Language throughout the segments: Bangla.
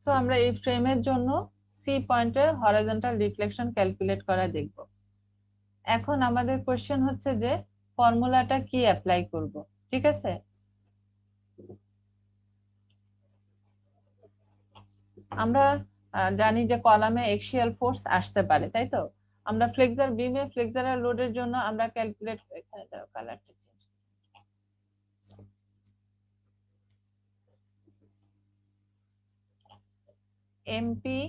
তো আমরা এই ফ্রেমের জন্য সি পয়েন্টের হরাইজন্টাল রিফ্লেকশন ক্যালকুলেট করা দেখব। এখন আমাদের কোশ্চেন হচ্ছে যে ফর্মুলাটা কি অ্যাপ্লাই করব, ঠিক আছে? আমরা জানি যে কলামে এক্সিয়াল ফোর্স আসতে পারে, তাই তো? আমরা ফ্লেক্সার বিমে ফ্লেক্সারাল লোডের জন্য আমরা ক্যালকুলেট, এখানে দাও কালারটা change, MP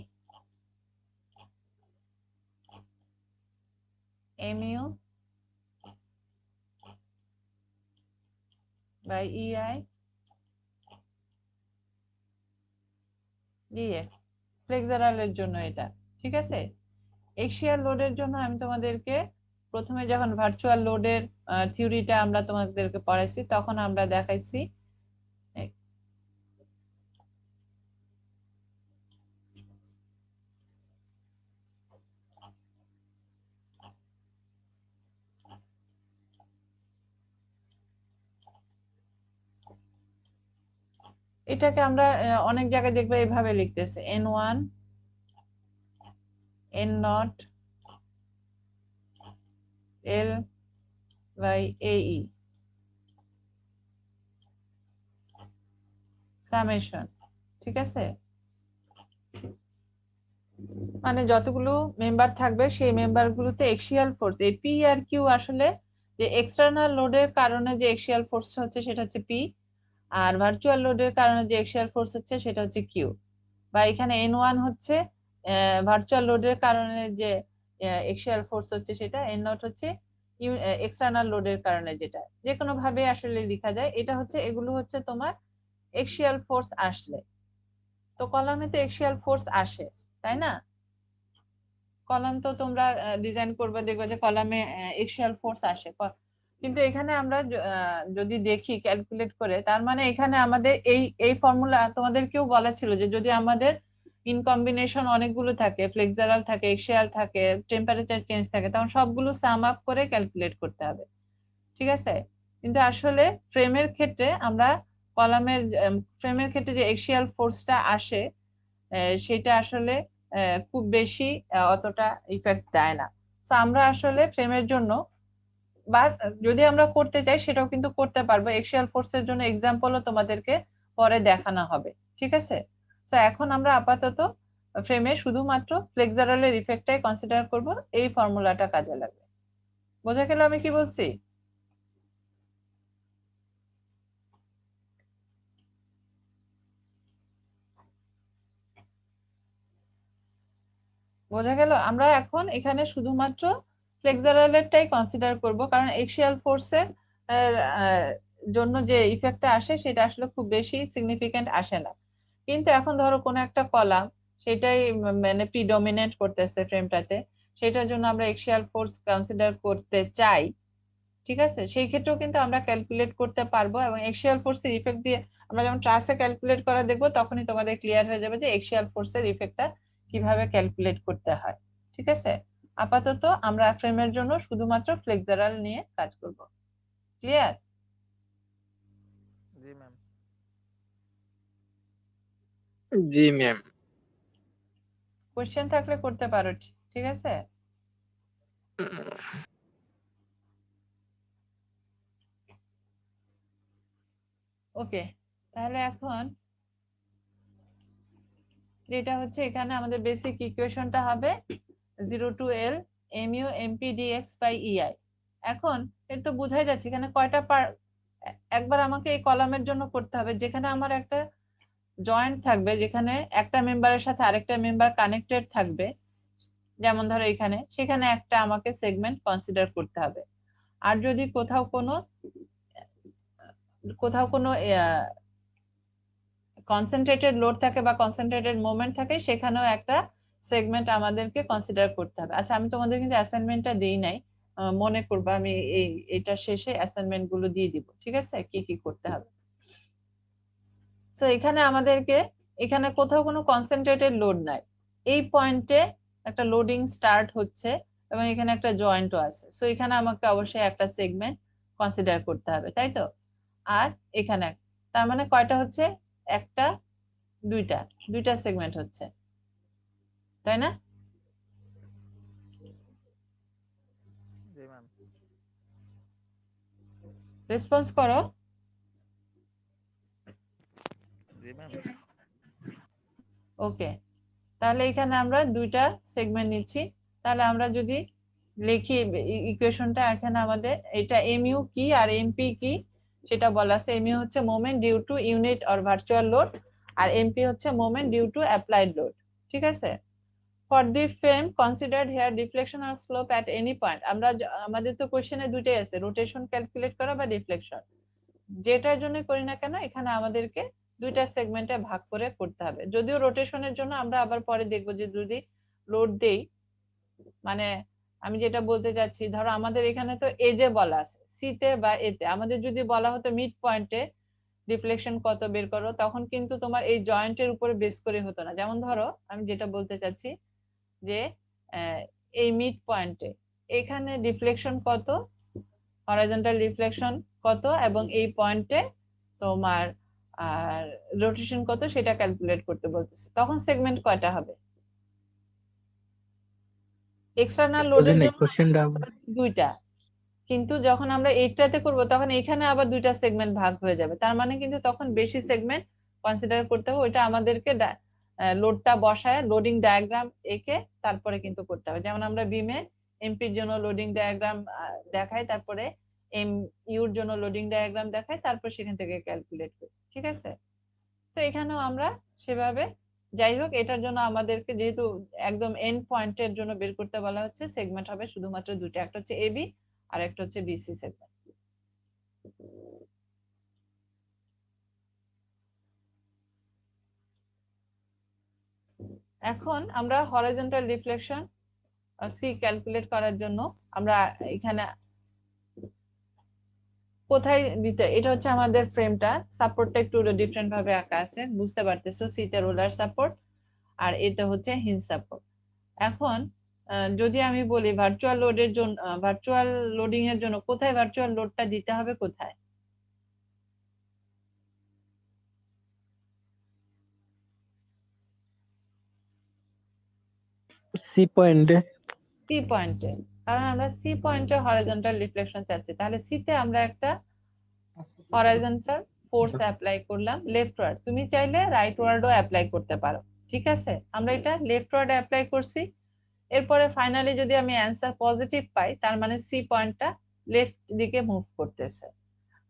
MU by EI DX ফ্লেক্সারালের জন্য এটা, ঠিক আছে? এক্সিয়াল লোডের জন্য আমি তোমাদেরকে প্রথমে যখন ভার্চুয়াল লোডের থিওরিটা আমরা তোমাদেরকে পড়াইছি তখন আমরা দেখাইছি এটাকে আমরা অনেক জায়গায় দেখবে এভাবে লিখতেছে N1 N0 L by AE summation, ঠিক আছে? মানে যতগুলো মেম্বার থাকবে সেই মেম্বার গুলোতে এক্সিয়াল ফোর্স এই পি আর কিউ আসলে যে এক্সটার্নাল লোডের কারণে যে এক্সিয়াল ফোর্স হচ্ছে সেটা হচ্ছে পি, আর ভার্চুয়াল লোডের কারণে যে এক্সিয়াল ফোর্স হচ্ছে সেটা হচ্ছে কিউ। বা এখানে N1 হচ্ছে ভার্চুয়াল লোডের কারণে যে এক্সিয়াল ফোর্স হচ্ছে সেটা, N0 হচ্ছে এক্সটার্নাল লোডের কারণে যেটা, যে কোনো ভাবে আসলে লেখা যায়। এটা হচ্ছে এগুলো হচ্ছে তোমার এক্সিয়াল ফোর্স আসলে। তো কলামে তো এক্সিয়াল ফোর্স আসে, তাই না? কলাম তো তোমরা ডিজাইন করবে, দেখবে যে কলামে এক্সিয়াল ফোর্স আসে। কিন্তু এখানে আমরা যদি দেখি ক্যালকুলেট করে, তার মানে এখানে আমাদের এই এই ফর্মুলা তোমাদের কেউ বলা ছিল যে যদি আমাদের ইন কম্বিনেশন অনেকগুলো থাকে, ফ্লেক্সারাল থাকে, এক্সিয়াল থাকে, টেম্পারেচার চেঞ্জ থাকে, তখন সবগুলো সাম আপ করে ক্যালকুলেট করতে হবে, ঠিক আছে? কিন্তু আসলে ফ্রেমের ক্ষেত্রে আমরা কলামের ফ্রেমের ক্ষেত্রে যে এক্সিয়াল ফোর্সটা আসে সেটা আসলে খুব বেশি অতটা ইফেক্ট দেয় না। তো আমরা আসলে ফ্রেমের জন্য বা যদি আমরা করতে চাই সেটাও কিন্তু করতে পারবো। এক্সিয়াল ফোর্সের জন্য এক্সাম্পলও তোমাদেরকে পরে দেখানো হবে, ঠিক আছে? তো এখন আমরা আপাতত ফ্রেমে শুধুমাত্র ফ্লেক্সারালের ইফেক্টটাই কনসিডার করব, এই ফর্মুলাটা কাজে লাগবে। বোঝা গেল আমি কি বলছি? বোঝা গেল? আমরা এখন এখানে শুধুমাত্র ফ্লেক্সারালেরটাই কনসিডার করব, কারণ এক্সিয়াল ফোর্সের জন্য যে ইফেক্টটা আসে সেটা আসলে খুব বেশি সিগনিফিকেন্ট আসে না। কিন্তু এখন ধরো কোনো একটা কলাম সেটাই মানে প্রিডমিনেন্ট করতেছে ফ্রেমটাতে, সেটার জন্য আমরা এক্সিয়াল ফোর্স কনসিডার করতে চাই, ঠিক আছে? সেই ক্ষেত্রেও কিন্তু আমরা ক্যালকুলেট করতে পারবো, এবং এক্সিয়াল ফোর্সের ইফেক্ট দিয়ে আমরা যখন ট্রাসে ক্যালকুলেট করা দেখবো তখনই তোমাদের ক্লিয়ার হয়ে যাবে যে এক্সিয়াল ফোর্সের ইফেক্টটা কিভাবে ক্যালকুলেট করতে হয়, ঠিক আছে? আপাতত আমরা ফ্রেমের জন্য শুধুমাত্র ফ্লেক্সারাল নিয়ে কাজ করব। ক্লিয়ার? জি ম্যাম। জি ম্যাম। কোশ্চেন থাকলে করতে পারো, ঠিক আছে? ওকে, তাহলে এখন যেটা হচ্ছে এখানে আমাদের বেসিক ইকুয়েশনটা হবে 0 to L mu mp dx by ei। এখন এটা তো বোঝাই যাচ্ছে এখানে কয়টা একবার আমাকে এই কলামের জন্য করতে হবে যেখানে আমার একটা জয়েন্ট থাকবে, যেখানে একটা মেম্বারের সাথে আরেকটা মেম্বার কানেক্টেড থাকবে, যেমন ধরো এখানে, সেখানে একটা আমাকে সেগমেন্ট কনসিডার করতে হবে। আর যদি কোথাও কোনো কনসেন্ট্রেটেড লোড থাকে বা কনসেন্ট্রেটেড মোমেন্ট থাকে, সেখানেও একটা সেগমেন্ট আমাদেরকে কনসিডার করতে হবে। আচ্ছা, আমি তোমাদের কিন্তু অ্যাসাইনমেন্টটা দেই নাই, মনে করবো আমি এটা শেষে অ্যাসাইনমেন্ট গুলো দিয়ে দিব, ঠিক আছে, কি কি করতে হবে। তো এখানে আমাদেরকে এখানে কোথাও কোনো কনসেন্ট্রেটেড লোড নাই, এই পয়েন্টে একটা লোডিং স্টার্ট হচ্ছে এবং এখানে একটা জয়েন্টও আছে। সো এখানে আমাকে অবশ্যই একটা সেগমেন্ট কনসিডার করতে হবে, তাই তো? আর এখানে তার মানে কয়টা হচ্ছে, একটা, দুইটা দুইটা সেগমেন্ট হচ্ছে, তাই না? জি ম্যাম। রেসপন্স করো। জি ম্যাম। ওকে, তাহলে এখানে আমরা দুইটা সেগমেন্ট নিচ্ছি। তাহলে আমরা যদি লিখি ইকুয়েশনটা, এখানে আমাদের এটা এমইউ কি আর এমপি কি সেটা বলা আছে। এমইউ হচ্ছে moment due to unit or virtual load, আর এমপি হচ্ছে moment due to applied load. ঠিক আছে? For the frame considered here deflection আর স্লোপ এট এনি পয়েন্ট। আমরা আমাদের তো কোশ্চেনে দুটোই আছে, রোটেশন ক্যালকুলেট করা বা ডিফ্লেকশন। যেটার জন্য করি না কেন এখানে আমাদেরকে দুইটা সেগমেন্টে ভাগ করে করতে হবে। যদিও রোটেশনের জন্য আমরা আবার পরে দেখবো যে যদি লোড দেই, মানে আমি যেটা বলতে চাচ্ছি, ধরো আমাদের এখানে তো এজে বলা আছে, সিতে বা এতে আমাদের যদি বলা হতো মিড পয়েন্টে ডিফ্লেকশন কত বের করো, তখন কিন্তু তোমার এই জয়েন্টের উপরে বেস করে হতো না। যেমন ধরো আমি যেটা বলতে চাচ্ছি যে এই মিড পয়েন্টে এখানে ডিফ্লেকশন কত, হরাইজন্টাল ডিফ্লেকশন কত, এবং এই পয়েন্টে তোমার আর রোটেশন কত সেটা ক্যালকুলেট করতে বলতেছে। তখন সেগমেন্ট কয়টা হবে? এক্সটার্নাল লোডের জন্য কোশ্চেনটা দুইটা, কিন্তু যখন আমরা এইটাতে করব তখন এখানে আবার দুইটা সেগমেন্ট ভাগ হয়ে যাবে। তার মানে কিন্তু তখন বেশি সেগমেন্ট কনসিডার করতে হবে। ওইটা আমাদেরকে লোডটা বসায় লোডিং ডায়াগ্রাম এঁকে তারপরে কিন্তু করতে হবে। যেমন আমরা বিমে এমপির জন্য লোডিং ডায়াগ্রাম দেখাই, তারপরে এম ইউর জন্য লোডিং ডায়াগ্রাম দেখাই, তারপর সেখান থেকে ক্যালকুলেট করি। ঠিক আছে? তো এখানেও আমরা সেভাবে, যাই হোক এটার জন্য আমাদেরকে যেহেতু একদম এন্ড পয়েন্টের জন্য বের করতে বলা হচ্ছে, সেগমেন্ট হবে শুধুমাত্র দুটো, একটা হচ্ছে এবি আর একটা হচ্ছে বিসি সেগমেন্ট। এখন আমরা হরাইজন্টাল ডিফ্লেকশন সি ক্যালকুলেট করার জন্য আমরা এখানে কোথায় দিতে, এটা হচ্ছে আমাদের ফ্রেমটা, সাপোর্টটা একটু ডিফারেন্ট ভাবে আঁকা আছে, বুঝতে পারতেছো। সিতে রোলার সাপোর্ট আর এটা হচ্ছে হিঞ্জ সাপোর্ট। এখন যদি আমি বলি ভার্চুয়াল লোডের জন্য, ভার্চুয়াল লোডিং এর জন্য কোথায় ভার্চুয়াল লোডটা দিতে হবে, কোথায়? সি পয়েন্টে। সি পয়েন্টে, কারণ আমরা সি পয়েন্টে হরাইজন্টাল ডিফ্লেকশন চাচ্ছি। তাহলে সিতে আমরা একটা হরাইজন্টাল ফোর্স অ্যাপ্লাই করলাম লেফট ওয়ার্ড, তুমি চাইলে রাইট ওয়ার্ডও অ্যাপ্লাই করতে পারো। ঠিক আছে? আমরা এটা লেফট ওয়ার্ড অ্যাপ্লাই করছি। এরপরে ফাইনালি যদি আমি অ্যান্সার পজিটিভ পাই, তার মানে সি পয়েন্টটা লেফট দিকে মুভ করতেছে।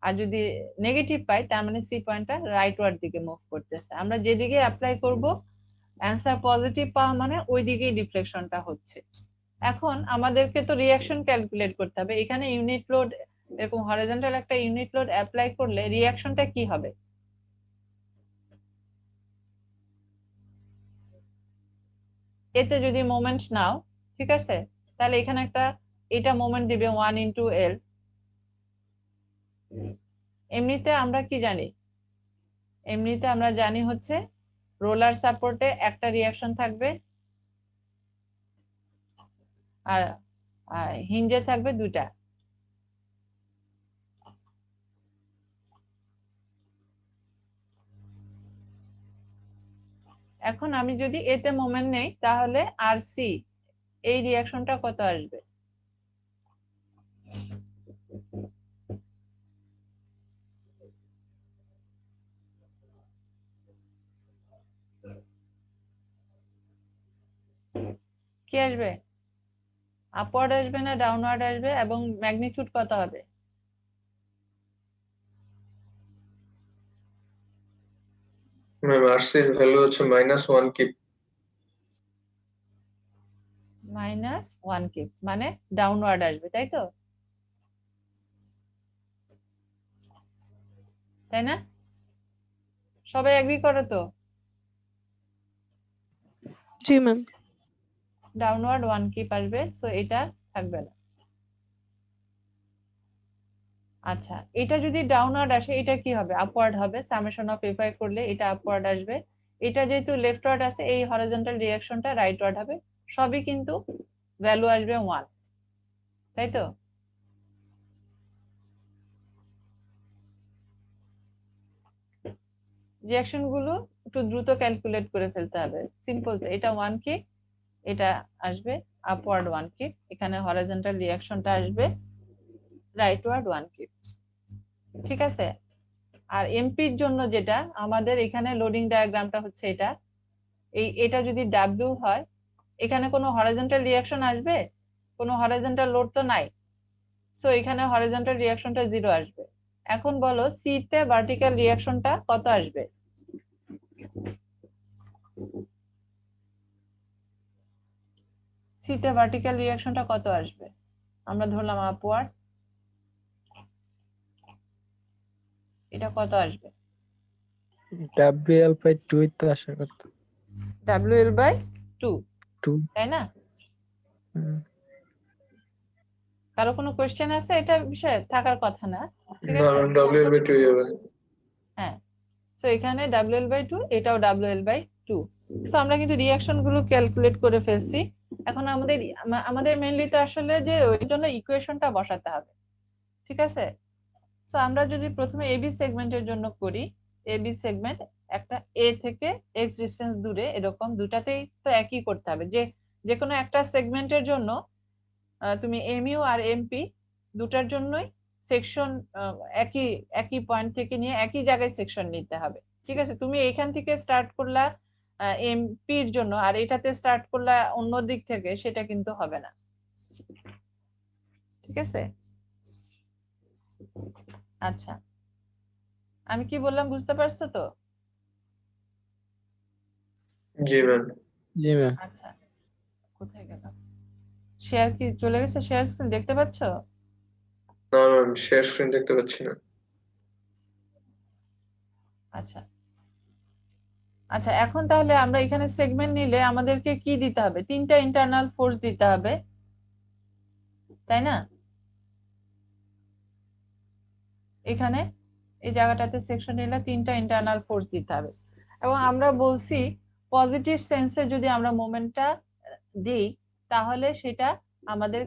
আর যদি নেগেটিভ পাই, তার মানে সি পয়েন্টটা রাইট ওয়ার্ড দিকে মুভ করতেছে। আমরা যেদিকে অ্যাপ্লাই করব অ্যান্সার পজিটিভ পাওয়া মানে ওই দিকেই ডিফ্লেকশনটা হচ্ছে। এখন আমাদেরকে তো রিঅ্যাকশন ক্যালকুলেট করতে হবে। এখানে ইউনিট লোড, এরকম হরিজন্টাল একটা ইউনিট লোড অ্যাপ্লাই করলে রিঅ্যাকশনটা কি হবে? এতে যদি মোমেন্ট নাও, ঠিক আছে, তাহলে এখানে একটা এটা মোমেন্ট দিবে 1 × L। এমনিতে আমরা কি জানি, এমনিতে আমরা জানি হচ্ছে রোলার সাপোর্টে একটা রিঅ্যাকশন থাকবে আর হিঞ্জে থাকবে দুটা। এখন আমি যদি এতে মোমেন্ট নেই, তাহলে আর সি এই রিঅ্যাকশনটা কত আসবে? কি আসবে? আপওয়ার্ড আসবে না ডাউনওয়ার্ড আসবে? এবং ম্যাগনিটিউড কত হবে? ম্যাম আরসির ভ্যালু হচ্ছে -1 কিপ। -1 কিপ মানে ডাউনওয়ার্ড আসবে, তাই তো? তাই না? সবাই এগ্রি করো তো? জি ম্যাম। ডাউনওয়ার্ড 1 কিপ আসবে, তো এটা থাকবে না। আচ্ছা, এটা যদি ডাউনওয়ার্ড আসে এটা কি হবে? আপওয়ার্ড হবে। সামেশন অফ এফআই করলে এটা আপওয়ার্ড আসবে। এটা যেহেতু লেফটওয়ার্ড আছে, এই হরিজন্টাল রিঅ্যাকশনটা রাইটওয়ার্ড হবে। সবই কিন্তু ভ্যালু আসবে 1, তাই তো? রিঅ্যাকশন গুলো একটু দ্রুত ক্যালকুলেট করে ফেলতে হবে। সিম্পল, এটা 1 কিপ, এটা আসবে আপওয়ার্ড 1 কিপ, এখানে হরাইজন্টাল রিঅ্যাকশনটা আসবে রাইটওয়ার্ড 1 কিপ। ঠিক আছে? আর এমপির জন্য যেটা আমাদের এখানে লোডিং ডায়াগ্রামটা হচ্ছে এটা যদি ডাব্লিউ হয়, এখানে কোনো হরাইজন্টাল রিঅ্যাকশন আসবে? কোনো হরাইজন্টাল লোড তো নাই, সো এখানে হরাইজন্টাল রিঅ্যাকশনটা 0 আসবে। এখন বলো সি তে ভার্টিক্যাল রিঅ্যাকশনটা কত আসবে? সি তে ভার্টিক্যাল রিঅ্যাকশনটা কত আসবে? আমরা ধরলাম আপওয়ার্ড, এটা কত আসবে? WL/2 তো আশা করতো। WL/2, 2 তাই না? কারো কোনো কোশ্চেন আছে? এটা বিষয়ে থাকার কথা না, ঠিক না আছে? WL/2 যাবে। হ্যাঁ, তো এখানে WL/2, এটাও WL/2। সো আমরা কিন্তু রিঅ্যাকশন গুলো ক্যালকুলেট করে ফেলছি। এখন আমাদের মেইনলি তো আসলে যে ওই জন্য ইকুয়েশনটা বসাতে হবে, ঠিক আছে? সো আমরা যদি প্রথমে এবি সেগমেন্টের জন্য করি, এবি সেগমেন্ট একটা এ থেকে এক্স ডিসটেন্স দূরে, এরকম দুটাতেই তো একই করতে হবে। যে কোনো একটা সেগমেন্টের জন্য তুমি এমইউ আর এমপি দুটার জন্যই সেকশন একই একই পয়েন্ট থেকে নিয়ে একই জায়গায় সেকশন নিতে হবে, ঠিক আছে? তুমি এখান থেকে স্টার্ট করলা এমপির জন্য, আর এটাতে স্টার্ট করলা অন্য দিক থেকে, সেটা কিন্তু হবে না, ঠিক আছে? আচ্ছা, আমি কি বললাম বুঝতে পারছো তো? জি ম্যাম। জি ম্যাম। আচ্ছা, কোথায় গেল? শেয়ার কি চলে গেছে? শেয়ার স্ক্রিন দেখতে পাচ্ছো? না ম্যাম, শেয়ার স্ক্রিন দেখতে পাচ্ছি না। আচ্ছা আচ্ছা, এখন তাহলে আমরা এখানে সেগমেন্ট নিলে আমাদেরকে কি দিতে হবে? 3টা ইন্টারনাল ফোর্স দিতে হবে, তাই না? এখানে এই জায়গাটাতে সেকশন নিলে 3টা ইন্টারনাল ফোর্স দিতে হবে। এবং আমরা বলছি পজিটিভ সেন্সে যদি আমরা মোমেন্টটা দেই, তাহলে সেটা আমাদের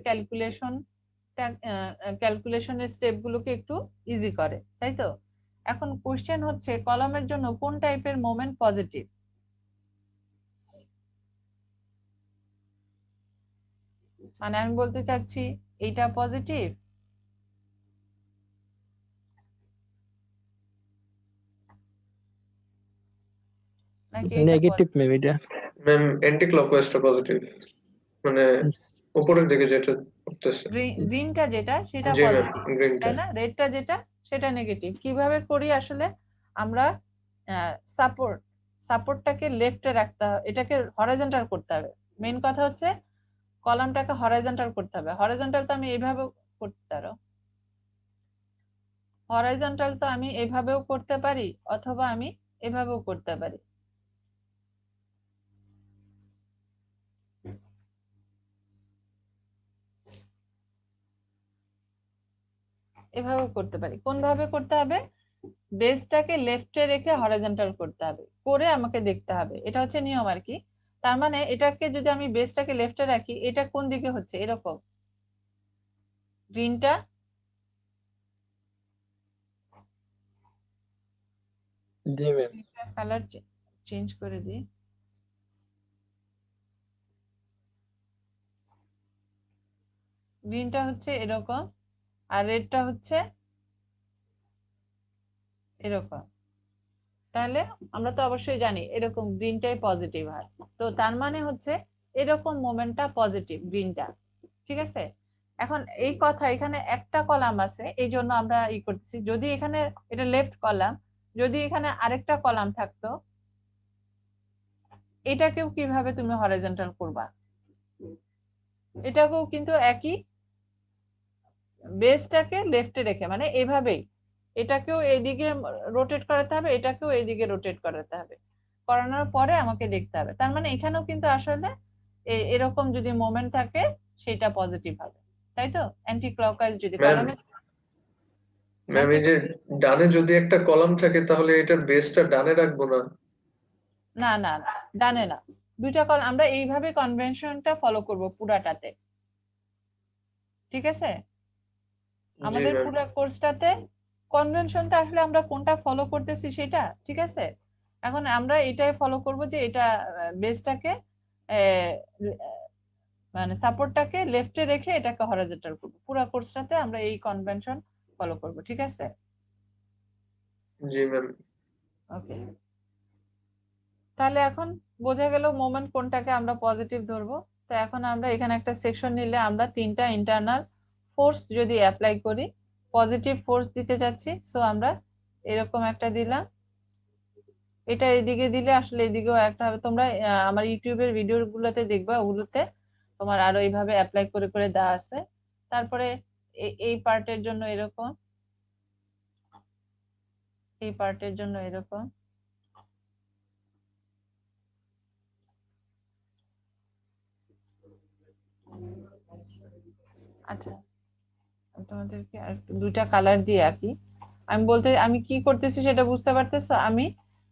ক্যালকুলেশনের স্টেপগুলোকে একটু ইজি করে, তাই তো? এখন কোশ্চেন হচ্ছে কলামের জন্য কোন টাইপের মোমেন্ট পজিটিভ? মানে আমি বলতে চাচ্ছি এইটা পজিটিভ নাকি এটা নেগেটিভ ম্যাম এটা। ম্যাম অ্যান্টি ক্লকওয়াইজটা পজিটিভ, মানে উপরের দিকে যেটা করতেছে। গ্রিনটা যেটা সেটা জি ম্যাম, পজিটিভ, গ্রিনটা। তাই না? রেডটা যেটা সেটা নেগেটিভ। কিভাবে করি আসলে? আমরা সাপোর্টটাকে লেফটে রাখতে হবে, এটাকে হরাইজন্টাল করতে হবে। মেইন কথা হচ্ছে কলামটাকে হরাইজন্টাল করতে হবে। হরাইজন্টাল তো আমি এইভাবে করতে পারো, হরাইজন্টাল তো আমি এভাবেও করতে পারি, অথবা আমি এভাবেও করতে পারি। এভাবেও করতে পারি। কোন ভাবে করতে হবে? বেসটাকে লেফটে রেখে হরাইজন্টাল করতে হবে, করে আমাকে দেখতে হবে। এটা হচ্ছে নিয়ম আর কি। তার মানে এটাকে যদি আমি বেসটাকে লেফটে রাখি, এটা কোন দিকে হচ্ছে? এরকম গ্রিনটা জি ম্যাম। কালার চেঞ্জ করে দিই। গ্রিনটা হচ্ছে এরকম, আর রেডটা হচ্ছে এরকম। তাহলে আমরা তো অবশ্যই জানি এরকম গ্রিনটাই পজিটিভ হয়। তো তার মানে হচ্ছে এরকম মোমেন্টটা পজিটিভ, গ্রিনটা, ঠিক আছে? এখন এই কথা, এখানে একটা কলাম আছে, এই জন্য আমরা করতেছি। যদি এখানে এটা লেফট কলাম, যদি এখানে আরেকটা কলাম থাকতো, এটাকেও কিভাবে তুমি হরাইজন্টাল করবা? এটাকেও কিন্তু একই, বেসটাকে লেফটে রেখে, মানে এভাবেই এটাকেও এইদিকে রোটেট করাতে হবে, এটাকেও এইদিকে রোটেট করাতে হবে। করানোর পরে আমাকে দেখতে হবে। তার মানে এখানেও কিন্তু আসলে এরকম যদি মোমেন্ট থাকে সেটা পজিটিভ হবে, তাই তো? অ্যান্টি ক্লকওয়াইজ যদি কলামে। ম্যাম এই যে ডানে যদি একটা কলাম থাকে, তাহলে এটার বেসটা ডানে রাখবো না? না না না, ডানে না, দুইটা কলাম। আমরা এইভাবে কনভেনশনটা ফলো করব পুরাটাতে, ঠিক আছে? জি আমাদের ম্যাম। পুরো কোর্সটাতে কনভেনশনটা আসলে আমরা কোনটা ফলো করতেছি সেটা, ঠিক আছে? এখন আমরা এটাই ফলো করব যে এটা বেসটাকে মানে সাপোর্টটাকে লেফটে রেখে এটাকে হরাইজন্টাল করব। পুরো কোর্সটাতে আমরা এই কনভেনশন ফলো করব, ঠিক আছে? জি ম্যাম। ওকে, তাহলে এখন বোঝা গেল মোমেন্ট কোনটাকে আমরা পজিটিভ ধরবো। তো এখন আমরা এখানে একটা সেকশন নিলে আমরা তিনটা ইন্টারনাল ফোর্স যদি অ্যাপ্লাই করি, পজিটিভ ফোর্স দিতে যাচ্ছি, সো আমরা এরকম একটা দিলাম। এটা এদিকে দিলে আসলে এদিকেও একটা হবে। তোমরা আমার ইউটিউবের ভিডিও গুলোতে দেখবা, ওগুলোতে তোমার আরো এইভাবে অ্যাপ্লাই করে করে দেওয়া আছে। তারপরে এই পার্টের জন্য এরকম, এই পার্টের জন্য এরকম। আচ্ছা, আমি তোমাদেরকে দুইটা কালার দিয়ে আঁকি। আমি কি করতেছি সেটা বুঝতে পারতেছো? আমি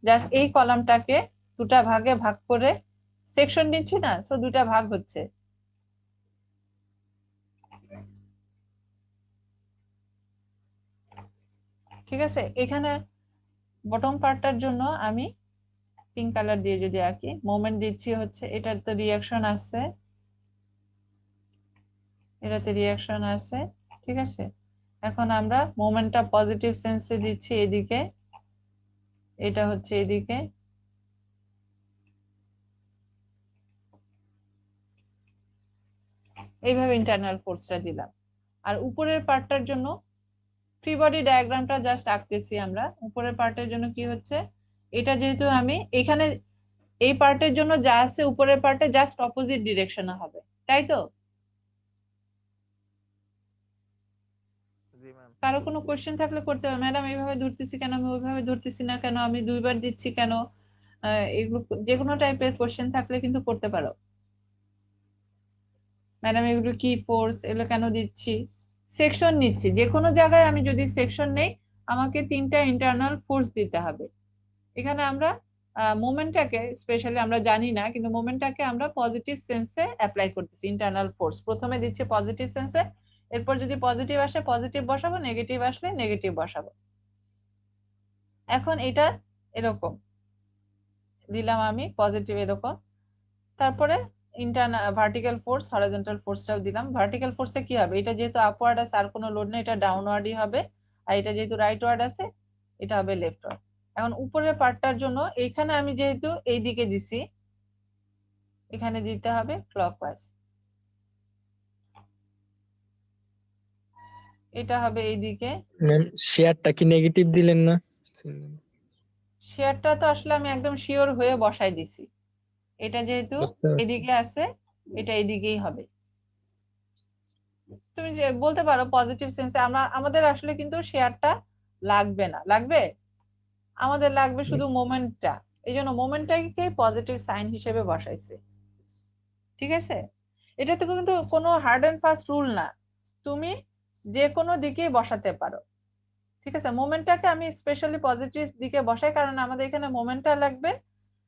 জাস্ট এই কলামটাকে দুটা ভাগে ভাগ করে সেকশন নিচ্ছি না, তো দুটা ভাগ হচ্ছে। ঠিক আছে, এখানে বটম পার্টটার জন্য আমি পিঙ্ক কালার দিয়ে যদি আঁকি, মোমেন্ট দিচ্ছি হচ্ছে, এটার তো রিয়াকশন আছে, এটাতে রিয়াকশন আছে, ঠিক আছে? এখন আমরা মোমেন্টটা পজিটিভ সেন্সে দিচ্ছি এদিকে, এটা হচ্ছে এদিকে। এইভাবে ইন্টারনাল ফোর্সটা দিলাম। আর উপরের পার্টটার জন্য ফ্রি বডি ডায়াগ্রামটা জাস্ট আঁকতেছি আমরা। উপরের পার্টের জন্য কি হচ্ছে, এটা যেহেতু আমি এখানে এই পার্টের জন্য যা আছে উপরের পার্টে জাস্ট অপোজিট ডিরেকশনে হবে, তাই তো? জি ম্যাম। কারো কোনো কোশ্চেন থাকলে করতে হবে, ম্যাডাম এইভাবে ধরতেছি কেন, আমি ওইভাবে ধরতেছি না কেন, আমি দুইবার দিচ্ছি কেন, এগুলো যে কোনো টাইপের কোশ্চেন থাকলে কিন্তু করতে পারো। ম্যাডাম এগুলো কি ফোর্স, এগুলো কেন দিচ্ছি? সেকশন নিচ্ছি, যে কোনো জায়গায় আমি যদি সেকশন নেই আমাকে তিনটা ইন্টারনাল ফোর্স দিতে হবে। এখানে আমরা মোমেন্টটাকে স্পেশালি আমরা জানি না, কিন্তু মোমেন্টটাকে আমরা পজিটিভ সেন্সে অ্যাপ্লাই করতেছি। ইন্টারনাল ফোর্স প্রথমে দিচ্ছি পজিটিভ সেন্সে, এরপর যদি পজিটিভ আসে পজিটিভ বসাবো, নেগেটিভ আসলে নেগেটিভ বসাবো। এখন এটা এরকম দিলাম আমি পজিটিভ এরকম, তারপরে ইন্টারনাল ভার্টিক্যাল ফোর্স হরাইজন্টাল ফোর্সটাও দিলাম। ভার্টিক্যাল ফোর্সে কি হবে, এটা যেহেতু আপওয়ার্ড আছে আর কোনো লোড নেই, এটা ডাউনওয়ার্ডই হবে। আর এটা যেহেতু রাইট ওয়ার্ড আছে, এটা হবে লেফট ওয়ার্ড। এখন উপরের পার্টটার জন্য এইখানে আমি যেহেতু এই দিকে দিছি, এখানে দিতে হবে ক্লকওয়াইজ, এটা হবে এইদিকে। ম্যাম শেয়ারটা কি নেগেটিভ দিলেন না? শেয়ারটা তো আসলে আমি একদম শিওর হয়ে বসাই দিছি, এটা যেহেতু বুঝতে পারছি। এদিকে আছে, এটা এদিকেই হবে। তুমি যে বলতে পারো পজিটিভ সেন্সে আমাদের আসলে কিন্তু শেয়ারটা লাগবে না, লাগবে আমাদের লাগবে শুধু মোমেন্টটা, এই জন্য মোমেন্টটাকে পজিটিভ সাইন হিসেবে বসাইছে, ঠিক আছে? এটা তো কিন্তু কোনো হার্ড এন্ড ফাস্ট রুল না, তুমি যে কোনো দিকেই বসাতে পারো, ঠিক আছে? মোমেন্টটাকে আমি স্পেশালি পজিটিভ দিকে বসাই কারণ আমাদের এখানে মোমেন্টটা লাগবে,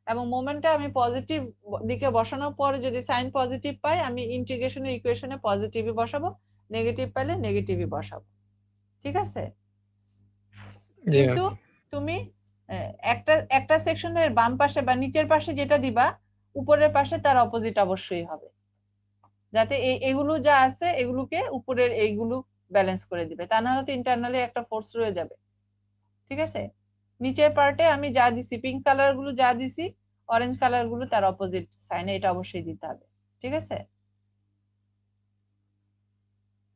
এবং মোমেন্টটা আমি পজিটিভ দিকে বসানোর পরে যদি সাইন পজিটিভ পাই আমি ইন্টিগ্রেশনের ইকুয়েশনে পজিটিভই বসাবো, নেগেটিভ পাইলে নেগেটিভই বসাবো, ঠিক আছে? জি কিন্তু ম্যাম। তুমি একটা একটা সেকশনের বাম পাশে বা নিচের পাশে যেটা দিবা উপরের পাশে তার অপোজিট অবশ্যই হবে, যাতে এগুলো যা আছে এগুলোকে উপরের এইগুলো ব্যালেন্স করে দিবে, তা না হলে তো ইন্টারনালি একটা ফোর্স রয়ে যাবে, ঠিক আছে? নিচের পার্টে আমি যা দিছি পিঙ্ক কালার গুলো যা দিছি, অরেঞ্জ কালার গুলো তার অপোজিট সাইনে, এটা অবশ্যই দিতে হবে, ঠিক আছে?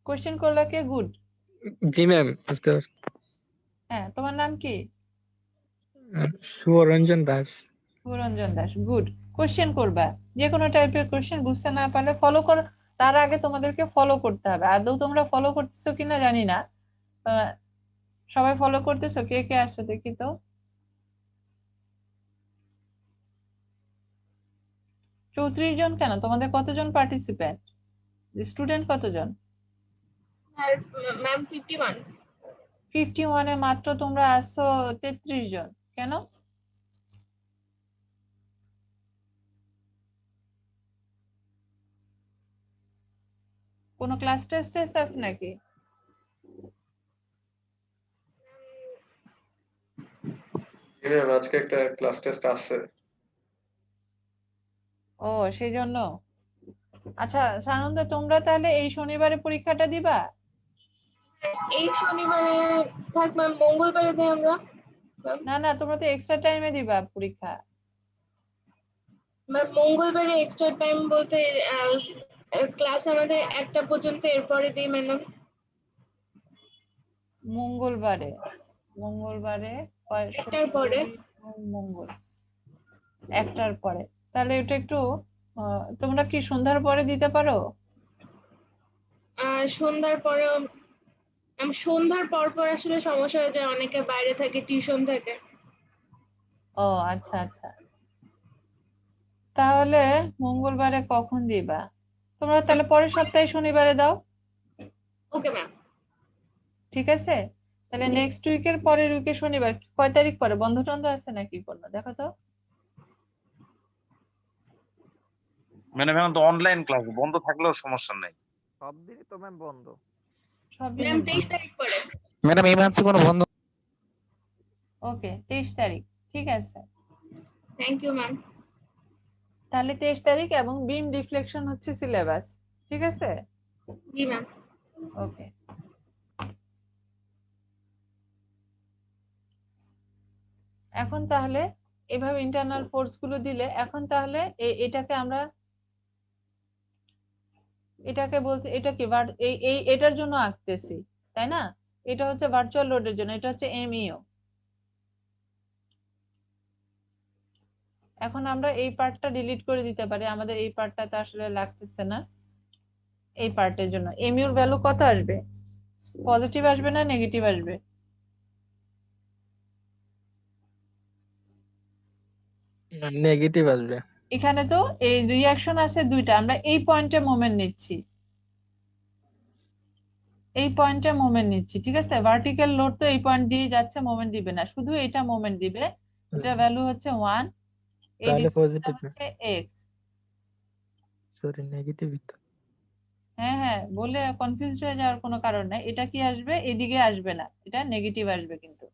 কোশ্চেন করলে কে? গুড। জি ম্যাম, বুঝতে পারছি। হ্যাঁ, তোমার নাম কি? সুরঞ্জন দাস। সুরঞ্জন দাস, গুড। কোশ্চেন করবা, যে কোনো টাইপের কোশ্চেন বুঝতে না পারলে ফলো করো। তার আগে তোমাদেরকে ফলো করতে হবে, আদৌ তোমরা ফলো করতেছো কিনা জানি না। আহ, সবাই ফলো করতেছো? কে কে আসছো দেখি তো। 34 জন কেন? তোমাদের কতজন পার্টিসিপেন্ট, স্টুডেন্ট কতজন? Sir ma'am 51। 51-এ মাত্র তোমরা আসছো 33 জন, কেন? কোনো ক্লাস টেস্ট আছে নাকি? জি ম্যাম, আজকে একটা ক্লাস টেস্ট আছে। ও সেই জন্য। আচ্ছা সানন্দ, তোমরা তাহলে এই শনিবারে পরীক্ষাটা দিবা? এই শনিবারে থাক ম্যাম, মঙ্গলবারে দিই আমরা। না না, তোমরা তো এক্সট্রা টাইমে দিবা পরীক্ষা। ম্যাম মঙ্গলবারে এক্সট্রা টাইম বলতে ক্লাস আমাদের 1টা পর্যন্ত, এরপরে দিই ম্যাডাম। মঙ্গলবারে? মঙ্গলবারে একটার পরে। মঙ্গল 1টার পরে? তাহলে এটা একটু তোমরা কি সন্ধ্যার পরে দিতে পারো? সন্ধ্যার পরে সন্ধ্যার পর পর আসলে সমস্যা হয়ে যায়, অনেকে বাইরে থাকে, টিউশন থাকে। ও আচ্ছা আচ্ছা, তাহলে মঙ্গলবারে কখন দিবা? তোমরা তাহলে পরের সপ্তাহে শনিবারে দাও, ওকে ম্যাম। ঠিক আছে? তাহলে নেক্সট উইকের পরের উইকে শনিবার কয় তারিখ পরে? বন্ধ টন্ধ আছে নাকি কোনো? দেখো তো। ম্যাডাম এখন তো অনলাইন ক্লাস, বন্ধ থাকলেও সমস্যা নাই। সব দিনই তো ম্যাম বন্ধ। সব ম্যাম দিনই 23 তারিখ পরে। ম্যাডাম এই মাসে কোনো বন্ধ? ওকে 23 তারিখ, ঠিক আছে। Thank you ma'am. তাহলে 23 তারিখ, এবং বিম ডিফ্লেকশন হচ্ছে সিলেবাস, ঠিক আছে? জি ম্যাম। ওকে। এখন তাহলে এভাবে ইন্টারনাল ফোর্স গুলো দিলে, এখন তাহলে এটাকে আমরা এটাকে বলতে, এটা কি এটার জন্য আঁকতেছি, তাই না? এটা হচ্ছে ভার্চুয়াল লোডের জন্য, এটা হচ্ছে এমইও। এখন আমরা এই পার্টটা ডিলিট করে দিতে পারি, আমাদের এই পার্টটাতে আসলে লাগতেছে না। এই পার্টের জন্য এমইউর ভ্যালু কত আসবে? পজিটিভ আসবে না নেগেটিভ আসবে? নেগেটিভ আসবে। এখানে তো এই রিঅ্যাকশন আছে দুইটা, আমরা এই পয়েন্টে মোমেন্ট নিচ্ছি, এই পয়েন্টে মোমেন্ট নিচ্ছি, ঠিক আছে? ভার্টিক্যাল লোড তো এই পয়েন্ট দিয়ে যাচ্ছে, মোমেন্ট দিবে না, শুধু এটা মোমেন্ট দিবে। এটা ভ্যালু হচ্ছে 1, এই তাহলে ডিস্টেন্সটা পজিটিভ না, হচ্ছে x। সরি নেগেটিভই তো। হ্যাঁ হ্যাঁ, বলে কনফিউজড হয়ে যাওয়ার কোনো কারণ নাই। এটা কি আসবে? এদিকে আসবে না, এটা নেগেটিভ আসবে কিন্তু।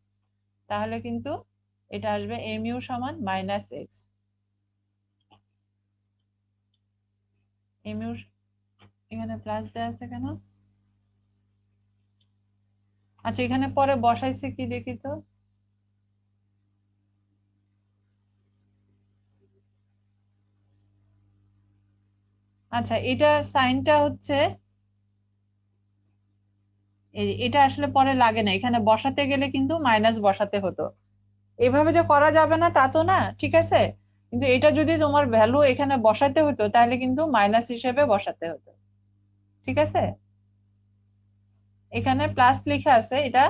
তাহলে কিন্তু এটা আসবে mu সমান -x। mu এখানে প্লাস দেওয়া আছে কেন? আচ্ছা এখানে পরে বসাইছে কি দেখি তো। আচ্ছা এটা সাইনটা হচ্ছে, এটা আসলে পরে লাগে না, এখানে বসাতে গেলে কিন্তু মাইনাস বসাতে হতো। এভাবে যে করা যাবে না তা তো না, ঠিক আছে? কিন্তু এটা যদি তোমার ভ্যালু এখানে বসাতে হতো তাহলে কিন্তু মাইনাস হিসেবে বসাতে হতো, ঠিক আছে? এখানে প্লাস লেখা আছে, এটা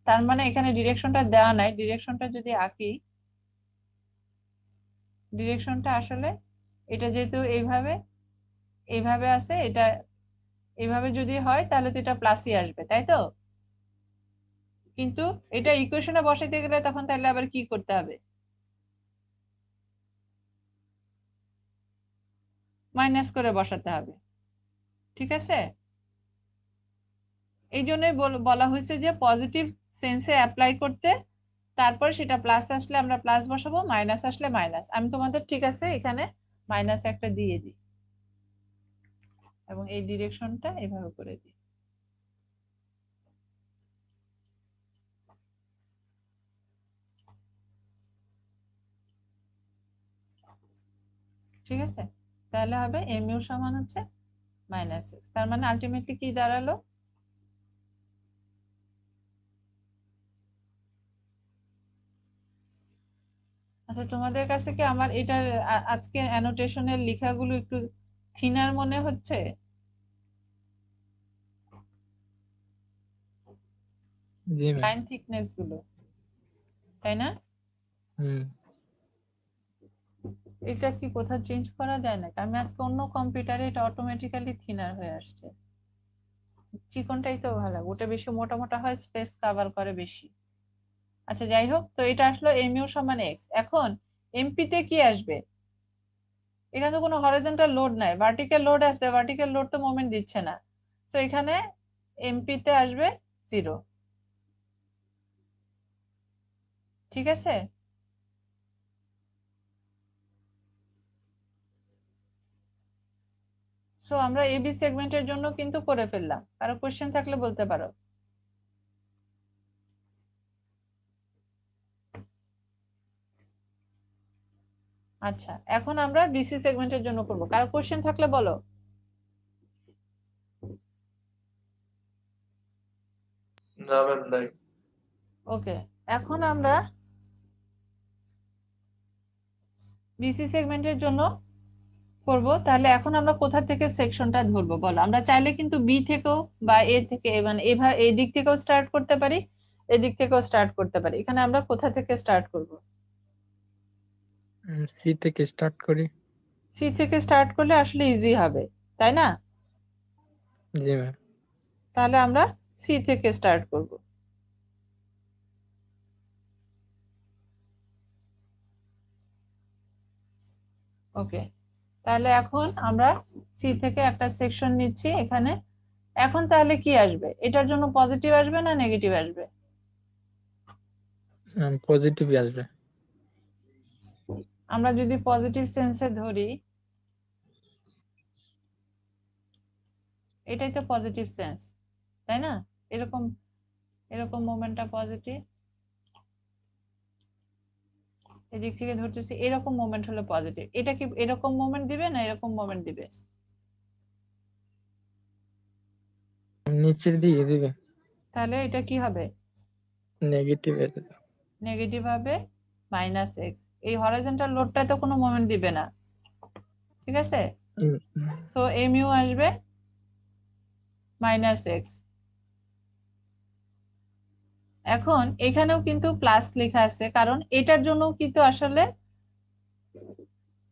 তার মানে এখানে ডিরেকশনটা দেওয়া নাই। ডিরেকশনটা যদি আঁকি, ডিরেকশনটা আসলে এটা যেহেতু এইভাবে এইভাবে আছে, এটা এইভাবে যদি হয় তাহলে তো এটা প্লাসই আসবে, তাই তো? কিন্তু এটা ইকুয়েশনে বসাইতে গেলে তখন তাহলে আবার কি করতে হবে? মাইনাস করে বসাতে হবে, ঠিক আছে? এই জন্যই বলা হয়েছে যে পজিটিভ সেন্সে অ্যাপ্লাই করতে, তারপর সেটা প্লাস আসলে আমরা প্লাস বসাবো, মাইনাস আসলে মাইনাস। আমি তোমাদের ঠিক আছে এখানে মাইনাস একটা দিয়ে দিই, এবং এই ডিরেকশনটা এভাবে করে দিই। ঠিক আছে? তাহলে হবে mu সমান হচ্ছে -x। তার মানে আলটিমেটলি কি দাঁড়ালো? আচ্ছা তোমাদের কাছে কি আমার এটার আজকে অ্যানোটেশনের লেখাগুলো একটু থিনার মনে হচ্ছে? জি ম্যাম। লাইন থিকনেস গুলো, তাই না? হুম। এটা কি কোথাও চেঞ্জ করা যায় নাকি? আমি আজকে অন্য কম্পিউটারে এটা অটোমেটিক্যালি থিনার হয়ে আসছে। চিকনটাই তো ভালো লাগে, ওটা বেশি মোটা মোটা হয়, স্পেস কভার করে বেশি। আচ্ছা যাই হোক, তো এটা আসলো mu সমান x। এখন এমপি তে কি আসবে? এখানে তো কোনো হরিজন্টাল লোড নাই, ভার্টিক্যাল লোড আছে, ভার্টিক্যাল লোড তো মোমেন্ট দিচ্ছে না, তো এখানে এমপি তে আসবে 0। ঠিক আছে? সো আমরা এবি সেগমেন্টের জন্য কিন্তু করে ফেললাম। কারো কোশ্চেন থাকলে বলতে পারো। আচ্ছা, এখন আমরা বিসি সেগমেন্টের জন্য করব। কারো কোশ্চেন থাকলে বলো। না ম্যাম নাই। ওকে, এখন আমরা বিসি সেগমেন্টের জন্য করব। তাহলে এখন আমরা কোথা থেকে সেকশনটা ধরবো বলো? আমরা চাইলে কিন্তু বি থেকেও বা এ থেকে, মানে এভাবে এই দিক থেকেও স্টার্ট করতে পারি, এদিক থেকেও স্টার্ট করতে পারি। এখানে আমরা কোথা থেকে স্টার্ট করব? সি থেকে স্টার্ট করি। সি থেকে স্টার্ট করলে আসলে ইজি হবে, তাই না? জি ম্যাম। তাহলে আমরা সি থেকে স্টার্ট করব। ওকে, তাহলে এখন আমরা সি থেকে একটা সেকশন নিচ্ছি এখানে। এখন তাহলে কি আসবে? এটার জন্য পজিটিভ আসবে না নেগেটিভ আসবে? পজিটিভই আসবে। আমরা যদি পজিটিভ সেন্সে ধরি, এটাই তো পজিটিভ সেন্স, তাই না? এরকম এরকম মোমেন্টটা পজিটিভ, এদিক থেকে ধরতেছি, এরকম মোমেন্ট হলো পজিটিভ। এটা কি এরকম মোমেন্ট দিবে না এরকম মোমেন্ট দিবে? নিচের দিকে দিবে। তাহলে এটা কি হবে? নেগেটিভ নেগেটিভ হবে, মাইনাস এক্স। এই হরাইজন্টাল লোডটায় তো কোনো মোমেন্ট দিবে না, ঠিক আছে? তো এমইউ আসবে মাইনাস এক্স। এখন এখানেও কিন্তু প্লাস লেখা আছে, কারণ এটার জন্য কিন্তু আসলে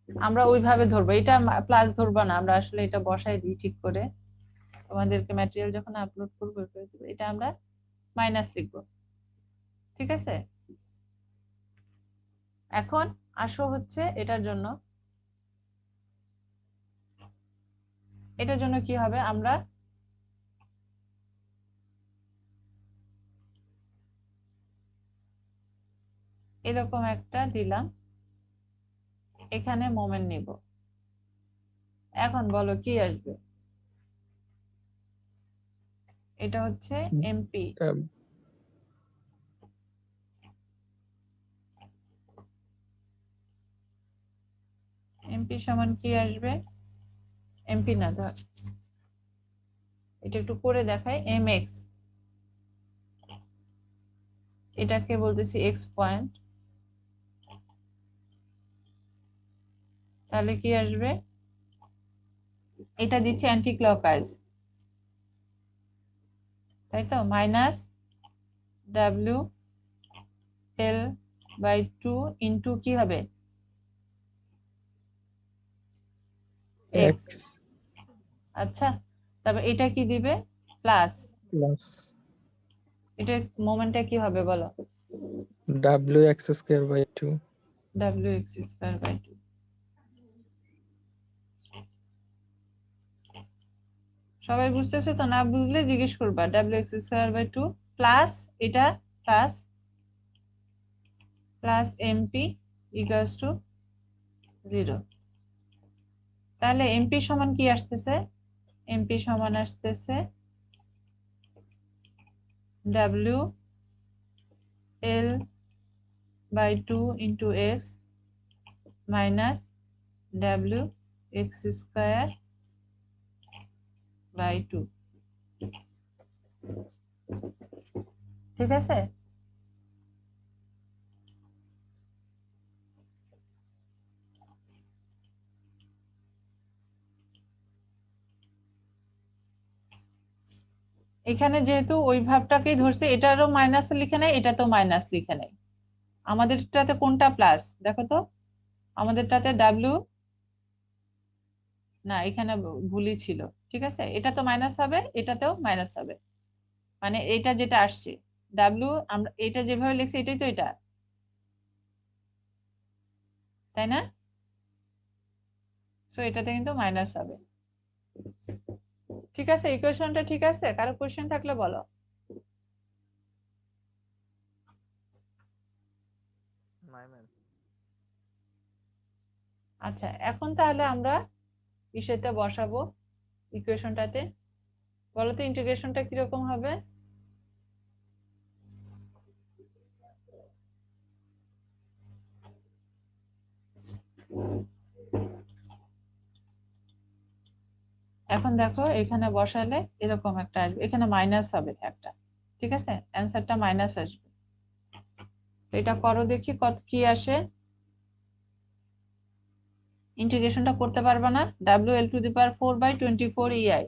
আমরা ওইভাবে ধরবো, এটা প্লাস ধরবো না, আমরা আসলে এটা বসাই দিই ঠিক করে। তোমাদেরকে ম্যাটেরিয়াল যখন আপলোড করবো এটা আমরা মাইনাস লিখবো, ঠিক আছে? এখন আসো হচ্ছে এটার জন্য কি হবে? আমরা এরকম একটা দিলাম, এখানে মোমেন্ট নিব। এখন বলো কি আসবে? এটা হচ্ছে এমপি। এমপি সমান কি আসবে? এমপি না, ধর এটা একটু করে দেখাই। এম এক্স, এটাকে বলতেছি এক্স পয়েন্ট। তাহলে কি আসবে? এটা দিচ্ছে অ্যান্টি ক্লকওয়াইজ, তাই তো? Minus W L by 2 into কি হবে? এক্স। আচ্ছা, তারপর এটা কি দিবে? প্লাস। প্লাস এটা মোমেন্টটা কি হবে বলো? W x square by 2। W x square by 2। সবাই বুঝতেছে তো? না বুঝলে জিজ্ঞেস করবা। W x square by 2 plus এটা plus plus MP equals to 0। তাহলে এমপি সমান কি আসতেছে? এমপি সমান আসতেছে W L by 2 into x minus W x square by 2, ঠিক আছে? এখানে যেহেতু ওই ভাবটাকেই ধরছে, এটারও মাইনাস লিখে নেয়, এটাতেও মাইনাস লিখে নেয়। আমাদেরটাতে কোনটা প্লাস দেখো তো? আমাদেরটাতে ডাব্লিউ, না এখানে ভুলই ছিল, ঠিক আছে? এটা তো মাইনাস হবে, এটাতেও মাইনাস হবে, মানে এটা যেটা আসছে ডাব্লিউ, আমরা এটা যেভাবে লিখছি এটাই তো এটা, তাই না? সো এটাতে কিন্তু মাইনাস হবে, ঠিক আছে? ইকুয়েশনটা ঠিক আছে? কারো কোশ্চেন থাকলে বলো। আচ্ছা, এখন তাহলে আমরা ইসেতে বসাবো, ইকুয়েশনটাতে। বলো তো ইন্টিগ্রেশনটা কিরকম হবে? এখন দেখো এখানে বসালে এরকম একটা আসবে, এখানে মাইনাস হবে একটা, ঠিক আছে, অ্যান্সারটা মাইনাস আসবে। তো এটা করো দেখি কত কি আসে। ইন্টিগ্রেশনটা করতে পারবে না, WL⁴/24 EI।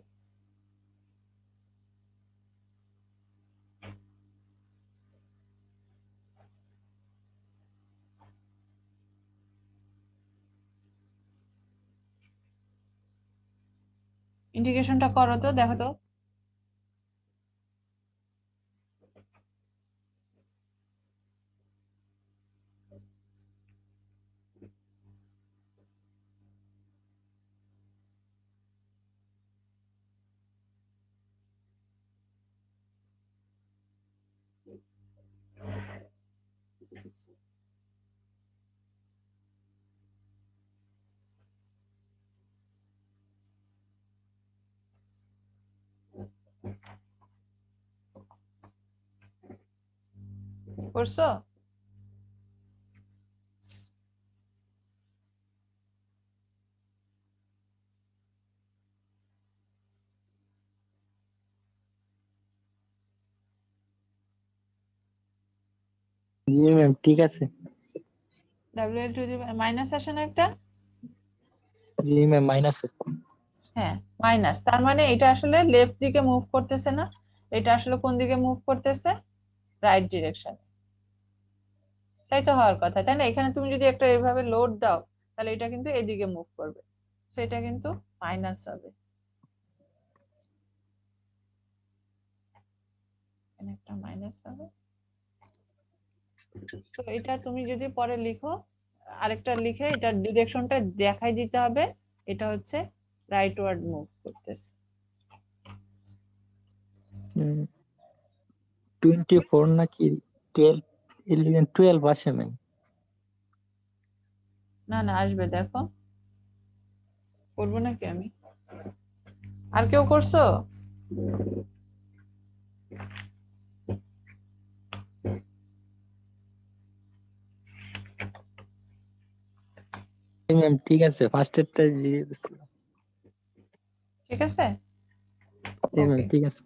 ইন্টিগ্রেশনটা করো তো, দেখো তো। করছো? জি ম্যাম, ঠিক আছে। WL⁴ মাইনাস আসে না একটা? জি ম্যাম, মাইনাস। হ্যাঁ, মাইনাস, তার মানে এটা আসলে লেফট দিকে মুভ করতেছে না, এটা আসলে কোন দিকে মুভ করতেছে? Right direction. তাই তো হওয়ার কথা, তাই না? এখানে তুমি যদি একটা এভাবে লোড দাও তাহলে এটা কিন্তু এদিকে মুভ করবে, সেটা কিন্তু মাইনাস হবে। এখানে একটা মাইনাস হবে। তো এটা তুমি যদি পরে লিখো, আরেকটা লিখে এটা ডিরেকশনটা দেখাই দিতে হবে, এটা হচ্ছে রাইট ওয়ার্ড মুভ করতেছে। 24 নাকি 12, 11, 12 আসে ম্যাম। না না, আসবে, দেখো। করবো নাকি আমি? আর কেউ করছো? জি ম্যাম, ঠিক আছে, ফার্স্ট এরটা দিয়ে দিচ্ছি। ঠিক আছে, জি ম্যাম, ওকে। ঠিক আছে।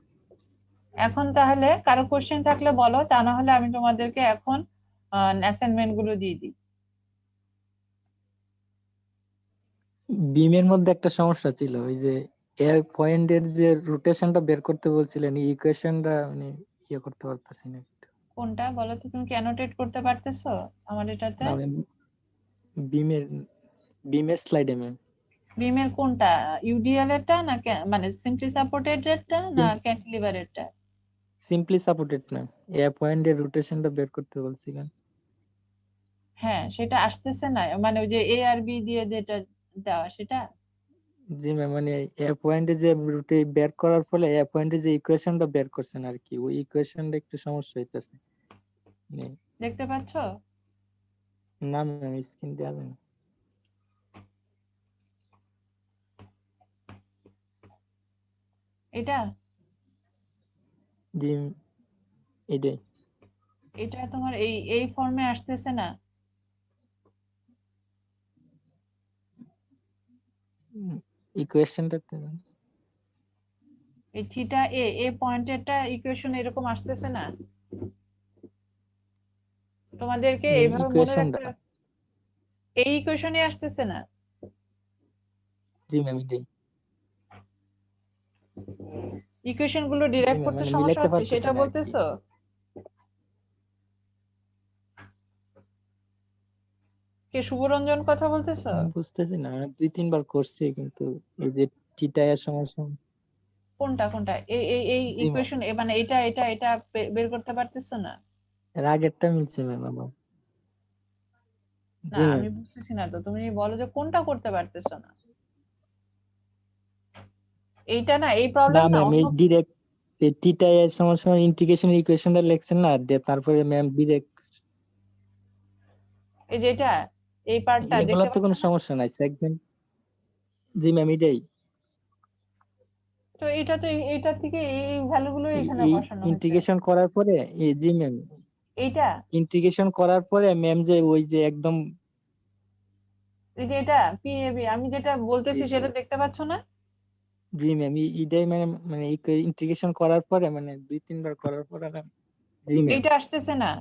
এখন তাহলে কারো কোশ্চেন থাকলে বলো, তা না হলে আমি তোমাদেরকে এখন অ্যাসাইনমেন্ট গুলো দিয়ে দিই। বিমের মধ্যে একটা সমস্যা ছিল, ওই যে এ পয়েন্টের যে রোটেশনটা বের করতে বলছিলেন, ইকুয়েশনটা মানে ইয়ে করতে পারতেছি না। কোনটা বলো তো, তুমি কি অ্যানোটেট করতে পারতেছো আমার এটাতে? না ম্যাম, বিমের বিমের স্লাইডে ম্যাম। বিমের কোনটা? ইউডিএল এরটা না মানে সিম্পলি সাপোর্টেড এরটা না ক্যান্টিলিভার এরটা? সিম্পলি সাপোর্টেড ম্যাম, এ পয়েন্টের রোটেশনটা বের করতে বলছিলেন। হ্যাঁ, সেটা আসতেছে না, মানে ওই যে এ আর বি দিয়ে যেটা দেওয়া সেটা। জি ম্যাম, মানে এ পয়েন্টে যে রুটে বের করার ফলে এ পয়েন্টে যে ইকুয়েশনটা বের করছেন আর কি, ওই ইকুয়েশনটা একটু সমস্যা হইতাছে। মানে দেখতে পাচ্ছো? না ম্যাম, স্ক্রিন দেওয়া যায় না। এটা জি, এটাই এটা তোমার এই এই ফর্মে আসতেছে না। ইকুয়েশনটাতে। এই থিটা এ এ পয়েন্টেরটা ইকুয়েশন এরকম আসতেছে না তোমাদেরকে এইভাবে মনে ইকুয়েশনটা, রাখতে? এই ইকুয়েশনই আসতেছে না। জি ম্যাম, এটাই। ইকুয়েশন গুলো জি ডিরাইভ ম্যাম, করতে মানে সমস্যা মিলাইতে হচ্ছে পারতেছি সেটা না আর কি। বলতেছো? কে শুভরঞ্জন কথা বলতেছো? আমি বুঝতেছি না, আমি 2-3 বার করছি কিন্তু এই যে টিটা এর সমস্যা। কোনটা কোনটা? এই এই এই জি ম্যাম, ইকুয়েশন, মানে এটা এটা এটা বের করতে পারতেছো না? এর আগেরটা মিলছে ম্যাম আমার। না, জি ম্যাম। আমি বুঝতেছি না তো, তুমি বলো যে কোনটা করতে পারতেছো না। এইটা না, এই না প্রবলেম না, ম্যাম, অন্য। এই ডিরেক্ট এই টিটা এর সমস্যা ইন্টিগ্রেশন ইকুয়েশনটা লিখছেন না, তারপরে ম্যাম ডিরেক্ট। এই যেটা এই পার্টটা এগুলো দেখতে তো কোনো পাচ্ছ না? সমস্যা নাই সেগমেন্ট। জি ম্যাম এটাই তো এটা তো এটা থেকে এই ভ্যালুগুলো এখানে এই বসানো হয়েছে। ইন্টিগ্রেশন করার পরে জি ম্যাম এইটা ইন্টিগ্রেশন করার পরে ম্যাম যে ওই যে একদম এই যে এটা পিএবি আমি যেটা বলতেছি সেটা দেখতে পাচ্ছ না? জি ম্যাম এটাই মানে মানে ইন্টিগ্রেশন করার পরে মানে 2-3 বার করার পরে জি ম্যাম এইটা আসতেছে না।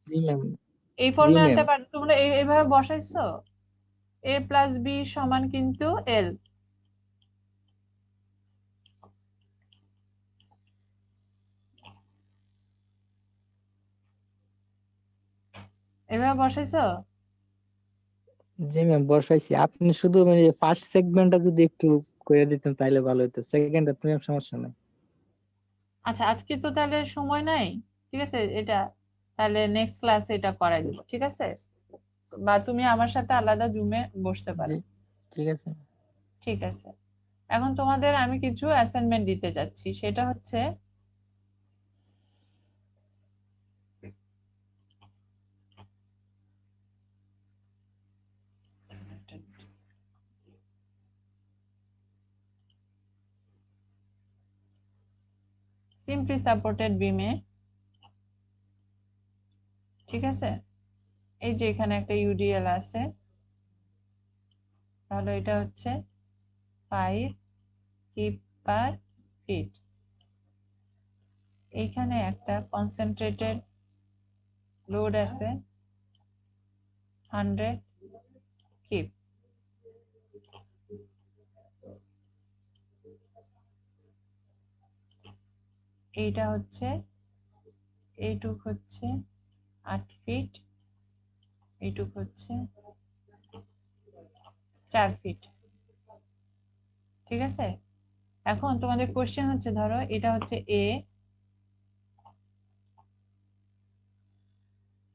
জি ম্যাম এই জি ফর্মে ম্যাম আনতে পার তোমরা এইভাবে বসাইছো a প্লাস বি সমান কিন্তু এল। এভাবে বসাইছো? জি ম্যাম বসাইছি। আপনি শুধু মানে ফার্স্ট সেগমেন্টটা যদি একটু করে দিতেন তাহলে ভালো হতো, সেকেন্ডটা তুমি সমস্যা নাই। আচ্ছা আজকে তো তাহলে সময় নাই, ঠিক আছে, এটা তাহলে নেক্সট ক্লাসে এটা করাই দিব, ঠিক আছে? বা তুমি আমার সাথে আলাদা জুমে বসতে জি পারো। ঠিক আছে। ঠিক আছে, এখন তোমাদের আমি কিছু অ্যাসাইনমেন্ট দিতে যাচ্ছি, সেটা হচ্ছে সিম্পলি সাপোর্টেড বিমে, ঠিক আছে, এই যে এখানে একটা ইউডিএল আছে, তাহলে এটা হচ্ছে 5 কিপ পার ফিট। এইখানে একটা কনসেন্ট্রেটেড লোড আছে 100 কিপ। এইটা হচ্ছে এইটুক হচ্ছে 8 ফিট, এইটুক হচ্ছে 4 ফিট, ঠিক আছে? এখন তোমাদের কোশ্চেন হচ্ছে, ধরো এটা হচ্ছে এ,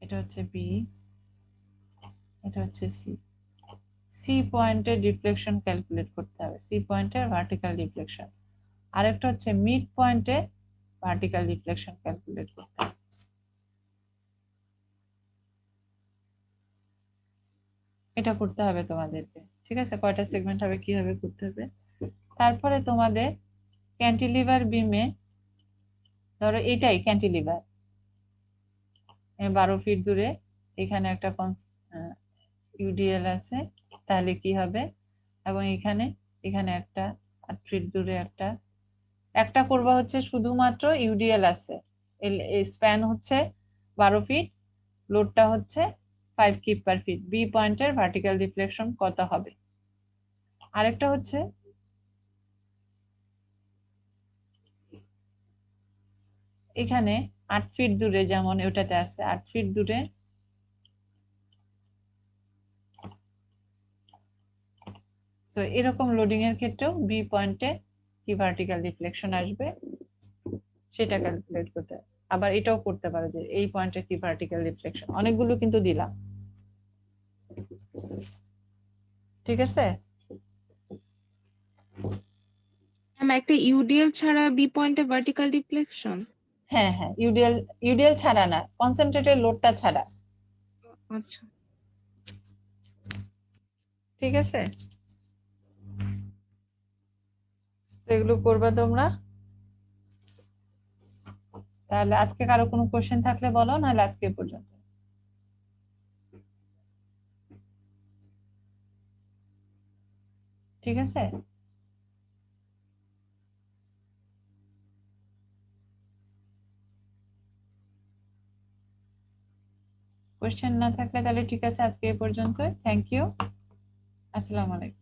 এটা হচ্ছে বি, এটা হচ্ছে সি। সি পয়েন্টের ডিফ্লেকশন ক্যালকুলেট করতে হবে, সি পয়েন্টের ভার্টিক্যাল ডিফ্লেকশন। আরেকটা হচ্ছে মিড পয়েন্টে ভার্টিক্যাল ডিফ্লেকশন ক্যালকুলেট করতে হবে। এটা করতে হবে তোমাদেরকে, ঠিক আছে? কয়টা সেগমেন্ট হবে, কিভাবে করতে হবে। তারপরে তোমাদের ক্যান্টিলিভার বিমে, ধরো এটাই ক্যান্টিলিভার 12 ফিট দূরে, এখানে একটা ইউডিএল আছে, তাহলে কি হবে, এবং এখানে এখানে একটা 8 ফিট দূরে একটা একটা করবা হচ্ছে শুধুমাত্র ইউডিএল আছে, স্প্যান হচ্ছে 12 ফিট, লোডটা হচ্ছে 5 কিপ পার ফিট, বি পয়েন্টের ভার্টিক্যাল ডিফ্লেকশন কত হবে। আরেকটা হচ্ছে এখানে 8 ফিট দূরে, যেমন ওটাতে আছে 8 ফিট দূরে তো এরকম লোডিং এর ক্ষেত্রেও বি পয়েন্টে কি ভার্টিক্যাল ডিফ্লেকশন আসবে সেটা ক্যালকুলেট করতে হবে। আবার এটাও করতে পারো যে এই পয়েন্টে কি ভার্টিক্যাল ডিফ্লেকশন, অনেকগুলো কিন্তু দিলাম, ঠিক আছে? ম্যাম একটা ইউডিএল ছাড়া বি পয়েন্টে ভার্টিক্যাল ডিফ্লেকশন? হ্যাঁ হ্যাঁ, ইউডিএল ছাড়া না, কনসেন্ট্রেটেড লোডটা ছাড়া, আচ্ছা। ঠিক আছে? তো এগুলো করবা তোমরা। তাহলে আজকে কারো কোনো কোশ্চেন থাকলে বলো, নাহলে আজকে এ পর্যন্ত, ঠিক আছে? কোশ্চেন না থাকলে তাহলে ঠিক আছে, আজকে এ পর্যন্ত। থ্যাংক ইউ, আসসালামু আলাইকুম।